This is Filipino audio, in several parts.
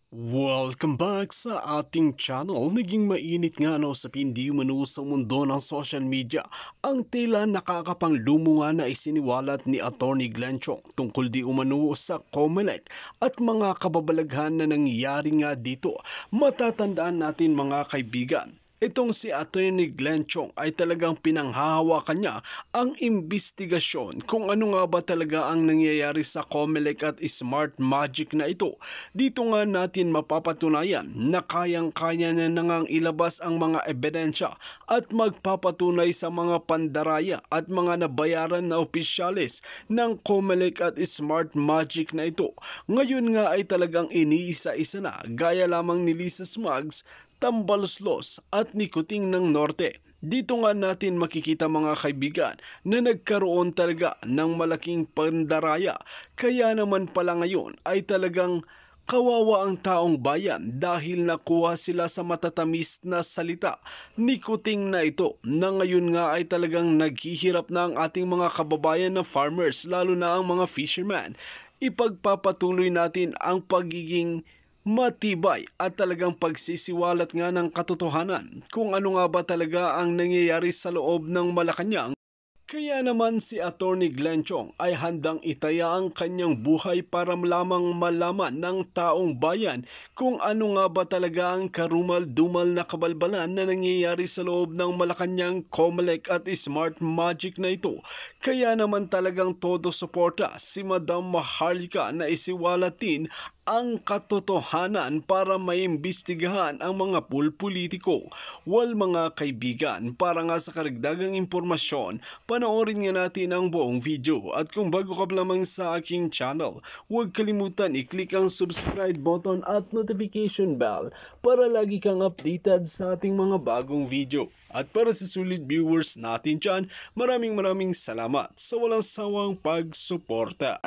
Welcome back sa ating channel. Naging mainit nga sa hindi umano sa mundo ng social media ang tila nakakapanglumo nga na isiniwalat ni Attorney Glenn Chong tungkol di umano sa COMELEC at mga kababalaghan na nangyayari nga dito. Matatandaan natin mga kaibigan, itong si Attorney Glenn Chong ay talagang pinanghahawakan niya ang imbestigasyon kung ano nga ba talaga ang nangyayari sa COMELEC at Smart Magic na ito. Dito nga natin mapapatunayan na kayang-kaya na ngang ilabas ang mga ebidensya at magpapatunay sa mga pandaraya at mga nabayaran na opisyalis ng COMELEC at Smart Magic na ito. Ngayon nga ay talagang iniisa-isa na gaya lamang ni Lisa Smugs, Tambaloslos at ni Kuting ng Norte. Dito nga natin makikita mga kaibigan na nagkaroon talaga ng malaking pandaraya. Kaya naman pala ngayon ay talagang kawawa ang taong bayan dahil nakuha sila sa matatamis na salita ni Kuting na ito na ngayon nga ay talagang naghihirap na ang ating mga kababayan na farmers, lalo na ang mga fishermen. Ipagpapatuloy natin ang pagiging matibay at talagang pagsisiwalat nga ng katotohanan kung ano nga ba talaga ang nangyayari sa loob ng Malacanang. Kaya naman si Attorney Glenn Chong ay handang itaya ang kanyang buhay para lamang malaman ng taong bayan kung ano nga ba talaga ang karumal-dumal na kabalbalan na nangyayari sa loob ng Malacanang, COMELEC at Smart Magic na ito. Kaya naman talagang todo suporta si Madam Maharlika na isiwalatin ang katotohanan para maimbestigahan ang mga pulpolitiko. Wal mga kaibigan, para nga sa karagdagang impormasyon, panoorin nga natin ang buong video. At kung bago ka lamang sa aking channel, huwag kalimutan i-click ang subscribe button at notification bell para lagi kang updated sa ating mga bagong video. At para sa sulit viewers natin dyan, maraming salamat sa walang sawang pagsuporta.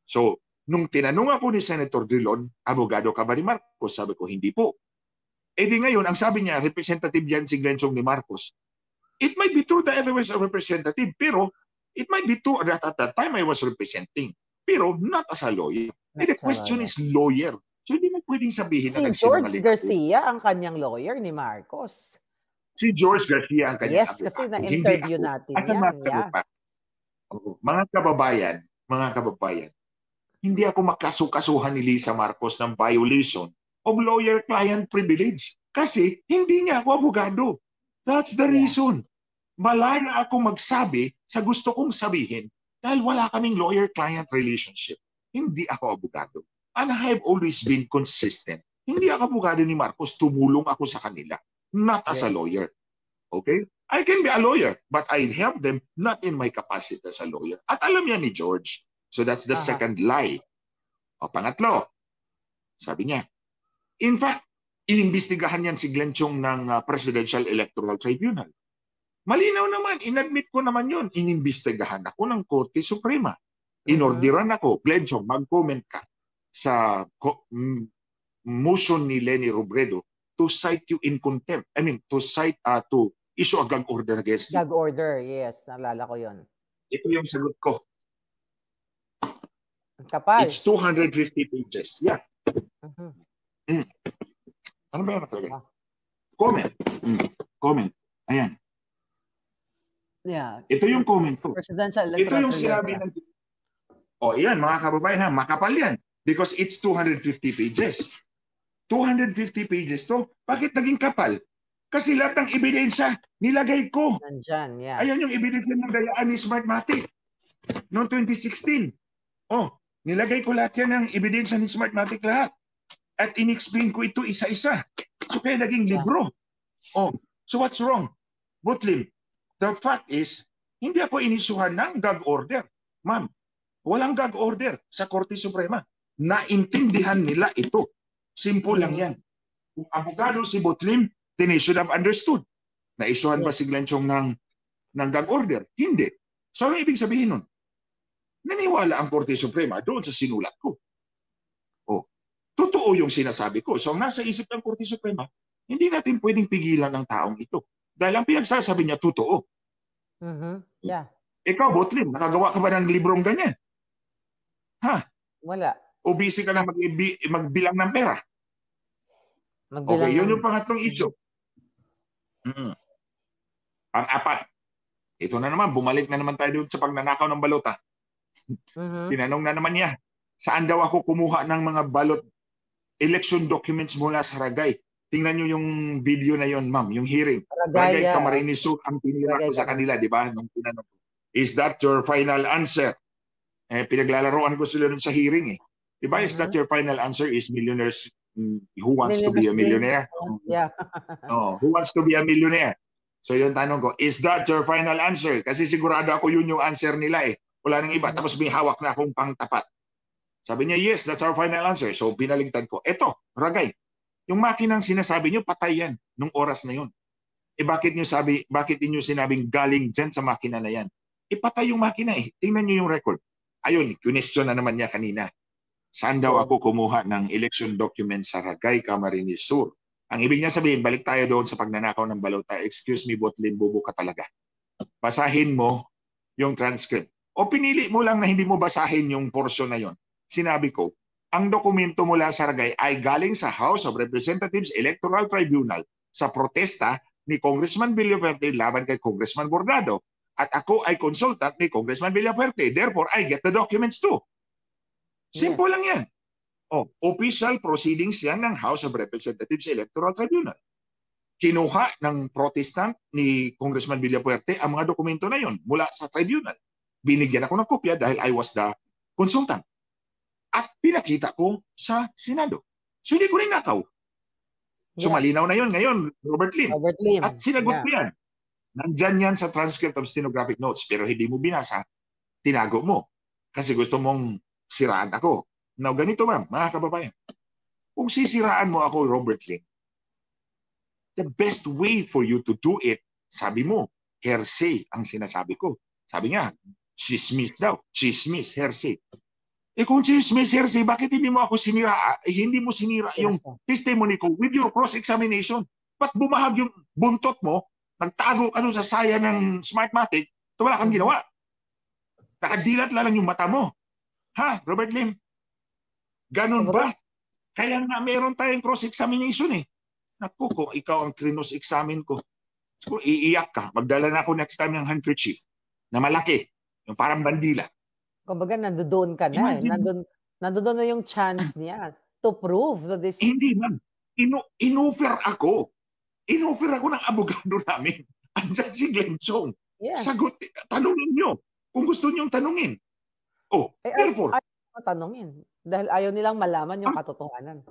So, nung tinanong ako ni Senator Drilon, abogado ka ba ni Marcos? Sabi ko, hindi po. E di ngayon, ang sabi niya, representative yan si Glenn Chong ni Marcos. It might be true that I was a representative, pero it might be true that at that time I was representing, pero not as a lawyer. And the question is lawyer. So hindi mo pwedeng sabihin na Si George Garcia ang kanyang lawyer ni Marcos. Si George Garcia ang kanyang Yes, kasi na-interview natin yan. Yeah. Mga kababayan, hindi ako makasukasuhan ni Lisa Marcos ng violation of lawyer-client privilege kasi hindi niya ako abogado. That's the reason. Malaya ako magsabi sa gusto kong sabihin dahil wala kaming lawyer-client relationship. Hindi ako abogado. And I have always been consistent. Hindi ako abogado ni Marcos, tumulong ako sa kanila. Not as a lawyer. Okay? I can be a lawyer, but I help them not in my capacity as a lawyer. At alam niya ni George. So that's the second lie. O pangatlo, sabi niya, in fact, inimbestigahan yan si Glenn Chong ng Presidential Electoral Tribunal. Malinaw naman, inadmit ko naman yun. Inimbestigahan ako ng Korte Suprema. Inorderan ako, Glenn Chong, mag-comment ka sa motion ni Leni Robredo to cite you in contempt. I mean, to issue a gag order against you. Gag order, yes. Naalala ko yun. Ito yung sagot ko. Kapal. It's 250 pages. Yeah. Ano ba yung nakalagay? Comment. Comment. Ayan. Yeah. Ito yung comment ko. Ito yung sinabi ng... Iyan, mga kababayan, makapal yan. Because it's 250 pages. 250 pages to. Bakit naging kapal? Kasi lahat ng ebidensya nilagay ko. Nandyan, yeah. Ayan yung ebidensya ng gayaan ni Smartmatic noong 2016. Nilagay ko lahat yan ng ebidensya ni Smartmatic lahat. At in-explain ko ito isa-isa. So kaya naging libro. So what's wrong? Butlim, the fact is, hindi ako inisuhan ng gag order. Ma'am, walang gag order sa Korte Suprema. Naintindihan nila ito. Simple lang yan. Kung abogado si Butlim, then he should have understood. Na-isuhan ba si Glenn Chong ng gag order? Hindi. So ano ibig sabihin nun? Naniwala ang Korte Suprema doon sa sinulat ko. Totoo yung sinasabi ko. So ang nasa isip ng Korte Suprema, hindi natin pwedeng pigilan ng taong ito. Dahil ang pinagsasabi niya, totoo. Yeah. Ikaw, Butlim, nakagawa ka ba ng librong ganyan? Wala. O busy ka na magbilang ng pera? Magbilang Okay, yun ng... yung pangatlong issue. Pang-apat, ito na naman, bumalik na naman tayo doon sa pagnanakaw ng balota. Tinanong na naman niya, saan daw ako kumuha ng mga balot election documents mula sa Ragay? Tingnan nyo yung video na yon, ma'am, yung hearing. Ragay Camarines Sur ang tinira ko sa kanila, di ba? Nung tinanong, is that your final answer? Pinaglalaroan ko sila sa hearing eh. Di ba? Is that your final answer? Is millionaires who wants to be a millionaire? Yeah. Who wants to be a millionaire? So yung tanong ko, is that your final answer? Kasi sigurado ako yun yung answer nila eh. Wala nang iba. Tapos may hawak na akong pangtapat. Sabi niya, yes, that's our final answer. So pinaligtad ko, eto, Ragay, yung makinang sinasabi niyo, patay yan nung oras na yun. Bakit niyo sinabing galing dyan sa makina na yan? Patay yung makina eh. Tingnan niyo yung record. Ayun, question na naman niya kanina. Saan daw ako kumuha ng election documents sa Ragay Camarines Sur? Ang ibig niya sabihin, balik tayo doon sa pagnanakaw ng balota. Excuse me, Botlin, bobo ka talaga. Basahin mo yung transcript. O pinili mo lang na hindi mo basahin yung portion na yon. Sinabi ko, ang dokumento mula sa Ragay ay galing sa House of Representatives Electoral Tribunal sa protesta ni Congressman Villafuerte laban kay Congressman Bordado. At ako ay consultant ni Congressman Villafuerte. Therefore, I get the documents too. Simple lang yan. Official proceedings yan ng House of Representatives Electoral Tribunal. Kinuha ng protestant ni Congressman Villafuerte ang mga dokumento na yon mula sa tribunal. Binigyan ako ng kopya dahil I was the consultant. At pinakita ko sa Senado. So hindi ko rin nakaw. So malinaw na yon ngayon, Robert Lim. At sinagot ko yan. Nandyan yan sa transcript of stenographic notes pero hindi mo binasa, tinago mo. Kasi gusto mong siraan ako. Now, ganito ma'am, mga kababayan. Kung sisiraan mo ako, Robert Lim, the best way for you to do it, sabi mo, hearsay ang sinasabi ko. Sabi nga, chismis daw. Chismis, hearsay. Kung chismis, hearsay, bakit hindi mo ako sinira? Hindi mo sinira yung testimony ko with your cross-examination. Ba't bumahag yung buntot mo, nagtago ka sa saya ng Smartmatic, ito wala kang ginawa. Nakadilat lang yung mata mo. Ha, Robert Lim? Ganun ba? Kaya nga meron tayong cross-examination eh. Naku, kung ikaw ang cross-examine ko, siguro iiyak ka. Magdala na ako next time ng handkerchief na malaki, yung parang bandila. Kumbaga, nandoon ka na. Nandoon na yung chance niya to prove that this... Hindi man. Inoffer ako. Inoffer ako ng abogado namin. Andiyan si Glenn Chong. Yes. Sagot, tanungin nyo. Kung gusto nyong tanungin. Therefore... Ayaw tanungin. Dahil ayaw nilang malaman yung katotohanan.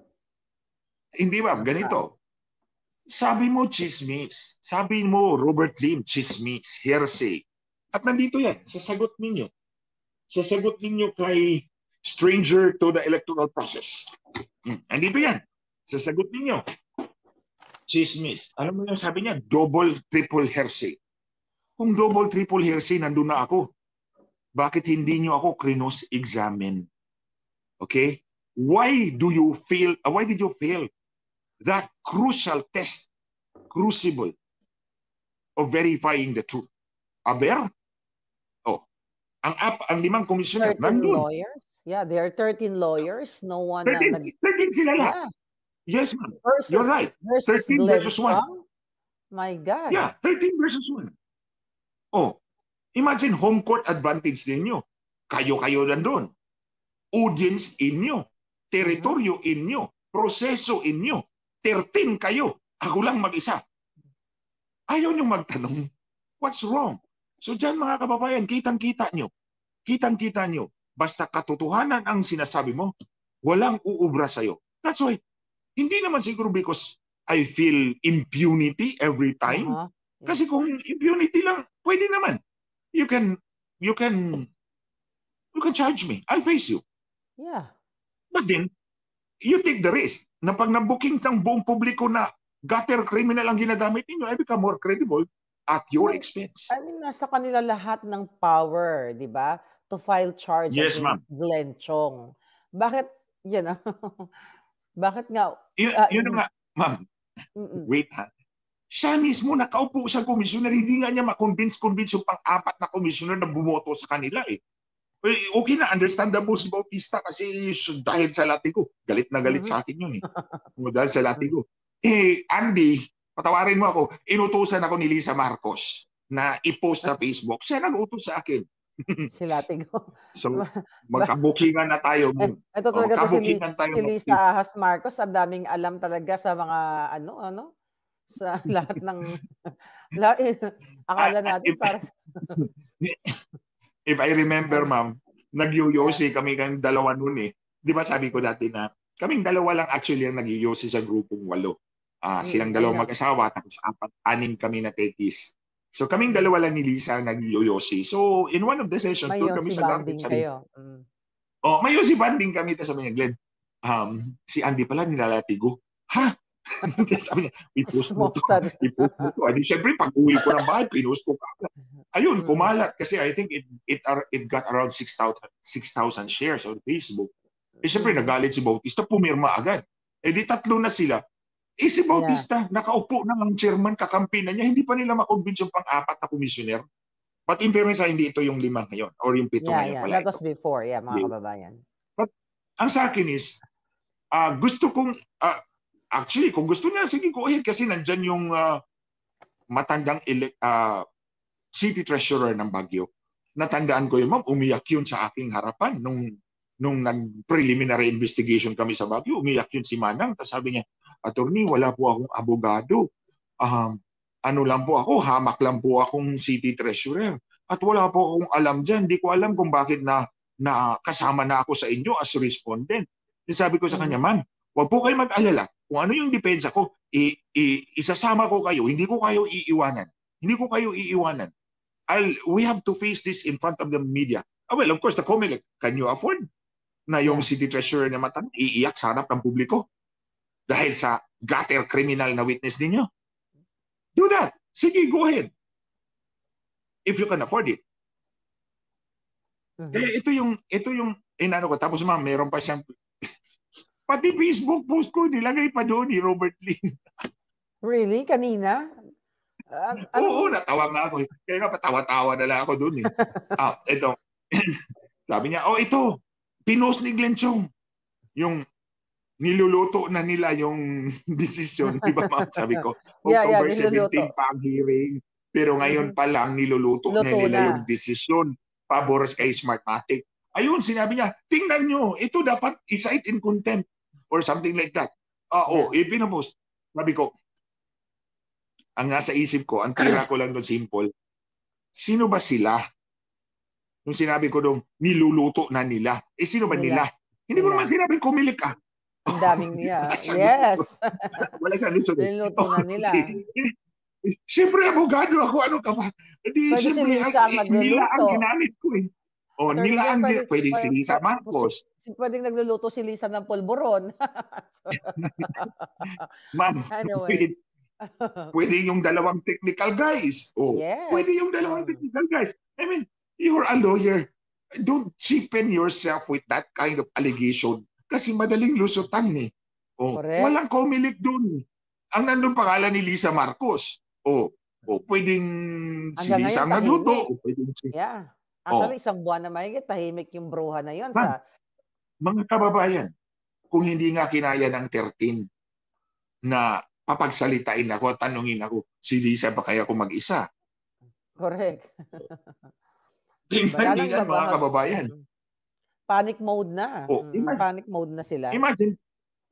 Hindi ba? Ganito. Sabi mo chismis. Sabi mo Robert Lim, chismis, hearsay. At nandito yan, sasagot ninyo. Sasagot ninyo kay stranger to the electoral process. Nandito yan. Sasagot ninyo. Chismis. Alam mo yung sabi niya, double, triple hearsay. Kung double, triple hearsay, nandun na ako. Bakit hindi nyo ako cross-examine? Okay? Why did you fail that crucial test, crucible of verifying the truth? Aber? Ang 5 commissioner, 13 nandun. lawyers? Yeah, there are 13 lawyers. No one 13 sila lahat. Yeah. Yes, ma'am. Versus, You're right. 13 versus 1. My God. Yeah, 13 versus 1. Imagine home court advantage ninyo. Kayo nandun. Audience inyo. Teritoryo inyo. Proseso inyo. 13 kayo. Ako lang mag-isa. Ayaw nyo magtanong, what's wrong? So dyan mga kababayan, kitang-kita nyo. Kitang-kita nyo. Basta katotohanan ang sinasabi mo, walang uubra sa'yo. That's why, hindi naman siguro because I feel impunity every time. Kasi kung impunity lang, pwede naman. You can charge me. I'll face you. Yeah. But then, you take the risk na pag nabuking ng buong publiko na gutter criminal ang ginagamit ninyo, I become more credible at your expense. I mean, nasa kanila lahat ng power, di ba? To file charge against Glenn Chong. Bakit, bakit nga? Yun nga, ma'am. Wait ha. Siya mismo nakaupo sa komisyoner, hindi nga niya makonvince yung pang-4 na komisyoner na bumoto sa kanila eh. Okay na, understandable si Bautista kasi dahil sa latigo. Galit na galit sa akin yun eh. Dahil sa latigo. Andy, patawarin mo ako, inutusan ako ni Lisa Marcos na i-post sa Facebook. Siya nag-utos sa akin. Si Latigo. So, magkabukingan na tayo. Ito talaga to si Lisa Ahas Marcos. Ang daming alam talaga sa mga sa lahat ng akala natin para If I remember, ma'am, nagyoyosi kami dalawa noon eh. Di ba sabi ko dati na kaming dalawa lang actually ang nagyoyosi sa grupong 8. Silang dalawang mag-asawa, tapos 4, 6 kami na tekis. So kaming dalawa lang ni Lisa nagyoyosi. So in one of the sessions, doon kami sa garden. May yosi banding kami. Tapos sabi niya, Glenn, si Andy pala nilalatigo. Ha? Sabi niya, i-post mo to. Siyempre, pag-uwi ko ng bahay, pinost ko ka. Ayun, kumalat. Kasi I think it got around 6,000 shares on Facebook. Siyempre, nagalit si Bautista, pumirma agad. Di 3 na sila. Si Bautista, nakaupo na ang chairman, kakampi na niya, hindi pa nila makonvince yung pang-4 na komisyoner. But in fairness, hindi ito yung 5 ngayon or yung 7 ngayon pala. That was before, mga kababayan. But ang sa akin is, gusto kong, actually, kung gusto niya, sige, go ahead. Kasi nandyan yung matandang city treasurer ng Baguio. Natandaan ko yun, ma'am, umiyak yun sa aking harapan. Nung nag-preliminary investigation kami sa Baguio, umiyak yun si Manang. Tapos sabi niya, Attorney, wala po akong abogado. Ano lang po ako, hamak lang po akong city treasurer. At wala po akong alam dyan. Hindi ko alam kung bakit na kasama na ako sa inyo as respondent. Sabi ko sa kanya, ma'am, huwag po kayo mag-alala. Kung ano yung depensa ko, isasama ko kayo. Hindi ko kayo iiwanan. Hindi ko kayo iiwanan. We have to face this in front of the media. Well, of course, the COMELEC, can you afford na yung city treasurer na matang iiyak sa harap ng publiko? Dahil sa gutter criminal na witness ninyo? Do that. Sige, go ahead. If you can afford it. Ito yung inano ko. Tapos ma'am, meron pa siyang pati Facebook post ko, nilagay pa doon ni Robert Lin. Really? Kanina? Oo, natawa nga ako. Kaya nga patawa-tawa na lang ako doon eh. Ito. Sabi niya, ito, pinost ni Glenn Chong. Yung niluluto na nila yung desisyon. Di ba ma'am? Sabi ko, October 17 pa ang hearing. Pero ngayon pa lang niluluto na nila yung desisyon pabor kay Smartmatic. Ayun, sinabi niya, tingnan nyo, ito dapat i-cite in contempt or something like that. Ipinapost. Sabi ko, ang nasa isip ko, ang tira ko lang doon simple, sino ba sila? Nung sinabi ko doon, niluluto na nila. Sino ba nila? Hindi ko naman sinabi, kumilik ka. Ang daming niya. Yes. Wala siya lusot. Niluluto na nila. Siyempre, abogado ako, ano ka ba? Siyempre, nila ang ginamit ko eh. Nila ang pwedeng si Lisa Marcos. Pwedeng nagluluto si Lisa ng polboron. Ma'am, pwede yung dalawang technical guys. Pwede yung dalawang technical guys. I mean, you're a lawyer. Don't cheapen yourself with that kind of allegation. Kasi madaling lusutan eh. Walang COMELEC doon. Ang nandun pangalan ni Lisa Marcos. Pwedeng si Lisa ang nagluto. Actually, isang buwan na mahigit, tahimik yung bruha na yun. Mga kababayan, kung hindi nga kinaya ng 13 na papagsalitain ako, tanungin ako, si Lisa ba kaya ako mag-isa? Correct. Tingnan mga kababayan. Panic mode na. Panic mode na sila. Imagine,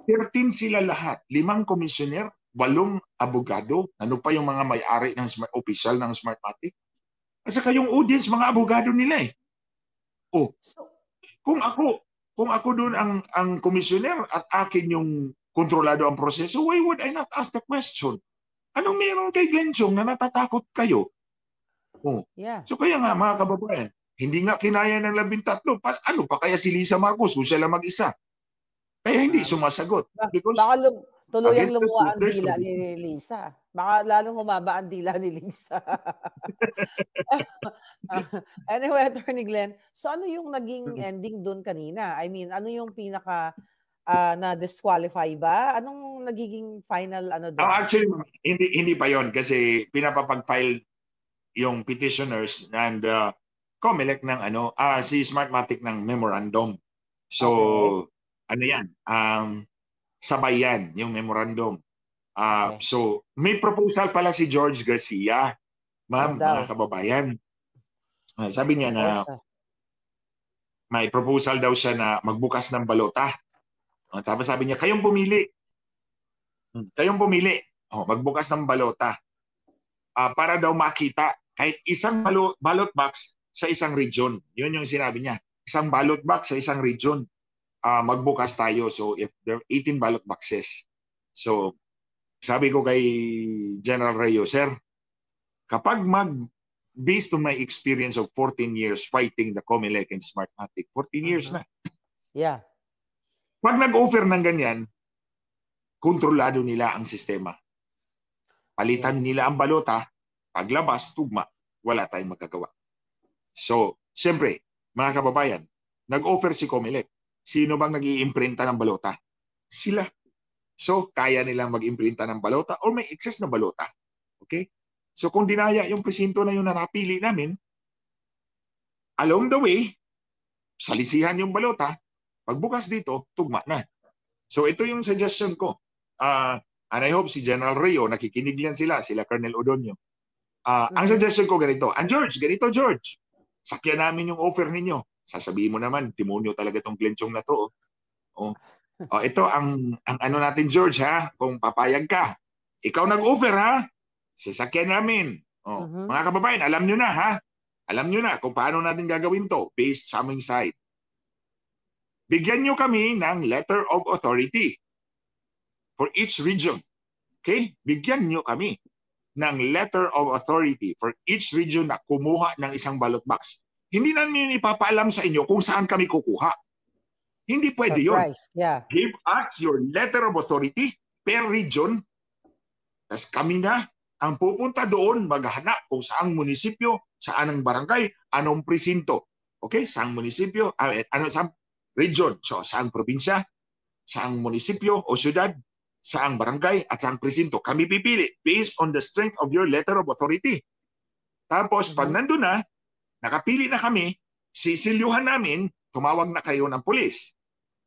13 sila lahat. 5 komisyoner, 8 abogado, ano pa yung mga may-ari ng official ng Smartmatic. At saka yung audience, mga abogado nila eh. Kung ako doon ang komisyoner at akin yung kontrolado ang proseso, why would I not ask the question? Anong meron kay Glenn Chong na natatakot kayo? So kaya nga mga kababayan, hindi nga kinaya ng 13. Ano pa kaya si Lisa Marcos kung siya lang mag-isa? Kaya hindi sumasagot. Because tuluyang lumuwa ang dila ni Lisa. Baka lalong humaba ang dila ni Lisa. Anyway, Attorney Glenn, so ano yung naging ending doon kanina? I mean, ano yung pinaka na-disqualify ba? Anong nagiging final doon? Actually, hindi pa yon kasi pinapapag-file yung petitioners and COMELEC ng si Smartmatic ng memorandum. So, ano yan? Sabay yan, yung memorandum. Okay. So, may proposal pala si George Garcia, ma'am, Ano daw? mga kababayan. Sabi niya na Proposal. may proposal daw siya na magbukas ng balota. Tapos sabi niya, kayong pumili. Kayong pumili. Magbukas ng balota. Para daw makita kahit isang ballot box sa isang region. Yun yung sinabi niya. Isang ballot box sa isang region. Magbukas tayo. So, if there are 18 ballot boxes. So, sabi ko kay General Rayo, sir, kapag based on my experience of 14 years fighting the COMELEC and Smartmatic, 14 years na. Yeah. Pag nag-offer ng ganyan, kontrolado nila ang sistema. Palitan nila ang balota, paglabas, tugma, wala tayong magagawa. So, siyempre, mga kababayan, nag-offer si COMELEC. Sino bang nag-iimprinta ng balota? Sila. So, kaya nilang mag-imprinta ng balota or may excess na balota. Okay? So, kung dinaya yung presinto na yun na napili namin, along the way, salisihan yung balota, pagbukas dito, tugma na. So, ito yung suggestion ko. And I hope si General Rio, nakikinig yan sila Colonel Odonio. Ang suggestion ko ganito, George, sakyan namin yung offer ninyo. Sasabihin mo naman, demonyo talaga tong Glenchong na to. Ito ang ano natin, George, ha? Kung papayag ka. Ikaw nag-offer, ha? Sasakyan namin. Mga kababayan, alam nyo na, ha? Alam nyo na kung paano natin gagawin to based sa aming side. Bigyan nyo kami ng letter of authority for each region. Okay? Bigyan nyo kami ng letter of authority for each region na kumuha ng isang ballot box. Hindi namin ipapaalam sa inyo kung saan kami kukuha. Hindi pwede yun. Yeah. Give us your letter of authority per region. Tapos kami na ang pupunta doon, maghanap kung saang munisipyo, saan ang barangay, anong presinto. Okay? Saang munisipyo, saang region. So, saang probinsya, saang munisipyo o syudad, saang barangay, at saang presinto. Kami pipili based on the strength of your letter of authority. Tapos, pag nandun na, nakapili na kami, sisilyuhan namin, tumawag na kayo ng pulis.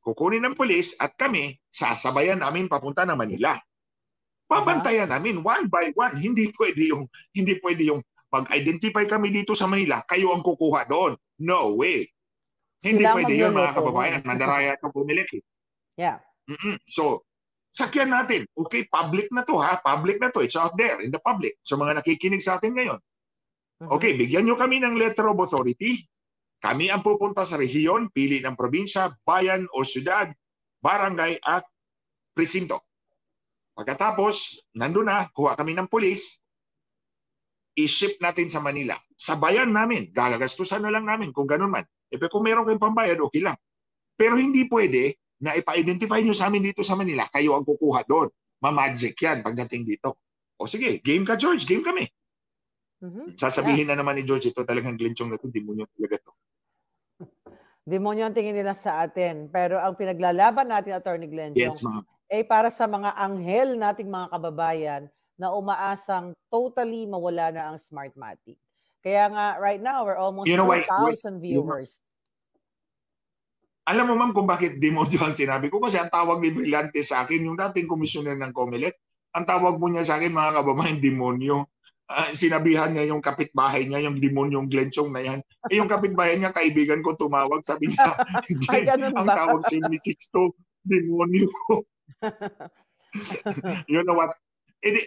Kukunin ng pulis at kami, sasabayan namin papunta na Manila. Pabantayan namin one by one. Hindi pwede yung mag-identify kami dito sa Manila, kayo ang kukuha doon. No way. Hindi pwede yun, mga kababayan. Mandaraya ito COMELEC. Yeah. So, sakyan natin. Okay, public na to, ha? Public na to. It's out there in the public. So, mga nakikinig sa atin ngayon. Okay, bigyan nyo kami ng letter of authority. Kami ang pupunta sa rehiyon, pili ng probinsya, bayan o syudad, barangay at presinto. Pagkatapos, nandun na, kuha kami ng pulis, i-ship natin sa Manila. Sa bayan namin, gagastusan na lang namin kung ganun man. Kung meron kayong pambayad, okay lang. Pero hindi pwede na ipa-identify nyo sa amin dito sa Manila, kayo ang kukuha doon. Ma-magic yan pagdating dito. O sige, game ka, George, game kami. Sasabihin na naman ni George, ito talagang Glenchong na ito, demonyo talaga ito. Demonyo ang tingin nila sa atin. Pero ang pinaglalaban natin, Attorney Glenchong, ay para sa mga anghel nating mga kababayan na umaasang totally mawala na ang Smartmatic. Kaya nga, right now, we're almost 2,000 viewers. Alam mo, ma'am, kung bakit demonyo ang sinabi ko? Kasi ang tawag ni Brillante sa akin, yung dating komisyoner ng COMELEC, ang tawag mo niya sa akin, mga kababayan, demonyo. Sinabihan niya yung kapitbahay niya, yung demonyong Glenchong na yan. Yung kapitbahay niya, kaibigan ko, tumawag, sabi niya, ang tawag siya ni Sixto, demonyo. You know what?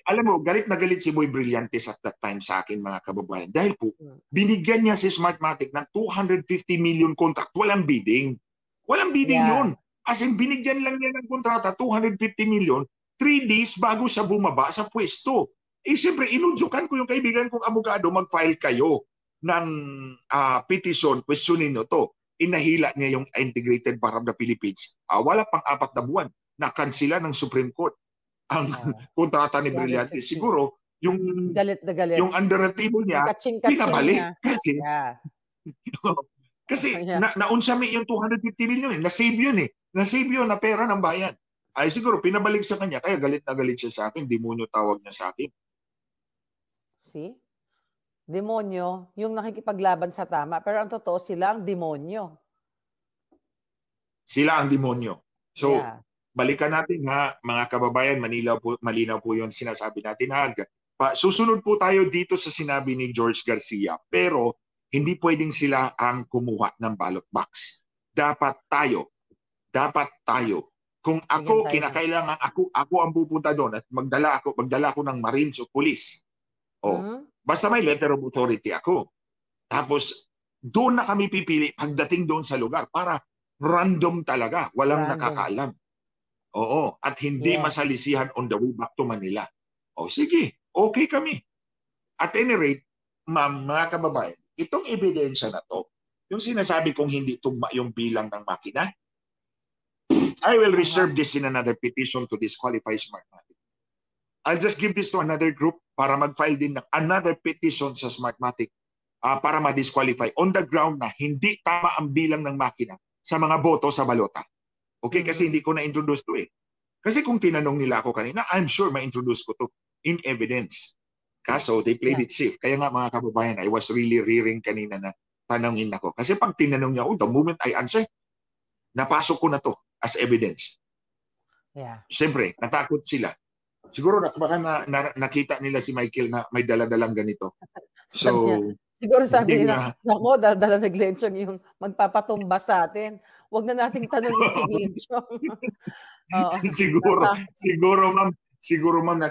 Alam mo, galit na galit si Boy Brillantes at that time sa akin, mga kababayan. Dahil po, binigyan niya si Smartmatic ng 250 million contract. Walang bidding. Walang bidding yun. As in, binigyan lang niya ng kontrata, 250 million, 3 days bago siya bumaba sa pwesto. Siyempre, inudyukan ko yung kaibigan kong abogado, mag-file kayo ng petition, questionin nyo to. Inahila niya yung Integrated Bar of the Philippines. Wala pang 4 na buwan. Nakansila ng Supreme Court ang kontrata ni Brillante. Siguro, yung galit na galit. Yung under the table niya, pinabalik. Kasi naunsami yung 250 million. Nasave yun eh. Nasave yun na pera ng bayan. Ay siguro, pinabalik sa kanya. Kaya galit na galit siya sa akin. Demonyo tawag niya sa akin. See? demonyo yung nakikipaglaban sa tama. Pero ang totoo, sila ang demonyo. Sila ang demonyo. So, Yeah. balikan natin ha, mga kababayan, malinaw po yung sinasabi natin ha. Susunod po tayo dito sa sinabi ni George Garcia, pero hindi pwedeng sila ang kumuha ng ballot box. Dapat tayo. Kung ako, kinakailangan ako ang pupunta doon at magdala ako ng Marines o Police. Basta may letter of authority ako. Tapos, doon na kami pipili pagdating doon sa lugar para random talaga. Walang nakakaalam. Oo. At hindi masalisihan on the way back to Manila. O sige, okay kami. At any rate, ma'am, mga kababayan, itong ebidensya na to, yung sinasabi kong hindi tugma yung bilang ng makina, I will reserve this in another petition to disqualify Smartmatic. I'll just give this to another group para mag-file din ng another petition sa Smartmatic para ma-disqualify on the ground na hindi tama ang bilang ng makina sa mga boto sa balota. Okay? Kasi hindi ko na-introduce to eh. Kasi kung tinanong nila ako kanina, I'm sure ma-introduce ko to in evidence. Kaso, they played it safe. Kaya nga mga kababayan, I was really rearing kanina na tanongin ako. Kasi pag tinanong niya, the moment I answer, napasok ko na to as evidence. Yeah. Siyempre, natakot sila. Siguro baka nakita nila si Michael na may dala-dalang ganito. So, siguro sabi nila, nako, dala na Glenchong yung magpapatumba sa atin. Huwag na nating tanongin si Glenchong. siguro ma'am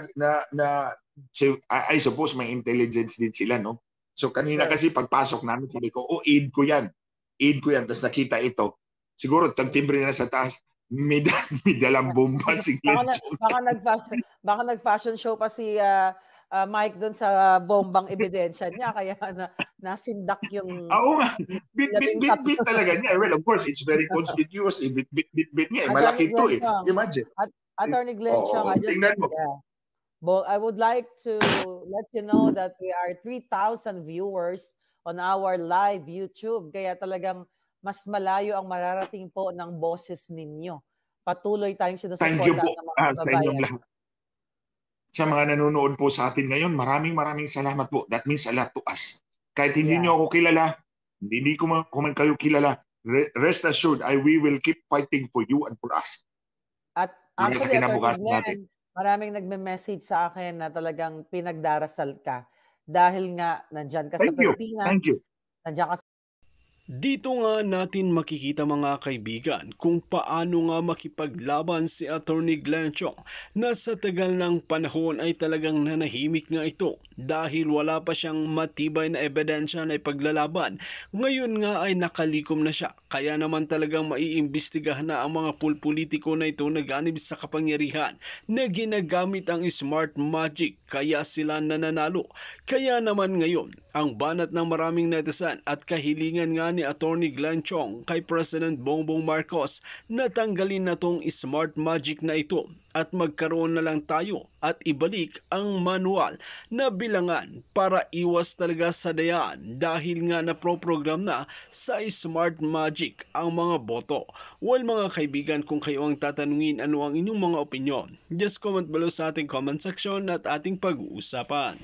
I suppose may intelligence din sila, no? So kanina kasi pagpasok namin, sabi ko, aid ko yan. Tapos nakita ito. Siguro tagtimbre na sa taas, may dalang bomba si Glenchong. Baka nag-fashion show pa si Mike doon sa bombang ebidensya niya, kaya nasindak yung... Oo nga, bit talaga niya. Well, of course, it's very conspicuous. Bit niya. Malaki ito eh. Imagine. Attorney Glenchong, I would like to let you know that we are 3,000 viewers on our live YouTube. Kaya talagang mas malayo ang mararating po ng boses ninyo. Patuloy tayong sinusuportahan ng mga kababayan. Sa inyong lahat. Sa mga nanonood po sa atin ngayon, maraming salamat po. That means a lot to us. Kahit hindi niyo ako kilala, hindi ko man kayo kilala, rest assured, we will keep fighting for you and for us. At actually, natin. Maraming nagme-message sa akin na talagang pinagdarasal ka dahil nga nandyan ka sa Pilipinas. Thank you. Nandyan ka Dito nga natin makikita mga kaibigan kung paano nga makipaglaban si Attorney Glenchong na sa tagal ng panahon ay talagang nanahimik nga ito dahil wala pa siyang matibay na ebidensya na ipaglalaban. Ngayon nga ay nakalikom na siya, kaya naman talagang maiimbestigahan na ang mga pulpolitiko na ito na ganib sa kapangyarihan na ginagamit ang smart magic kaya sila nananalo. Kaya naman ngayon ang banat ng maraming netizen at kahilingan nga ni Attorney Glenchong kay President Bongbong Marcos na tanggalin na tong smart magic na ito at magkaroon na lang tayo at ibalik ang manual na bilangan para iwas talaga sa dayaan dahil nga naproprogram na sa smart magic ang mga boto. Well mga kaibigan, kung kayo ang tatanungin ano ang inyong mga opinyon, just comment below sa ating comment section at ating pag-uusapan.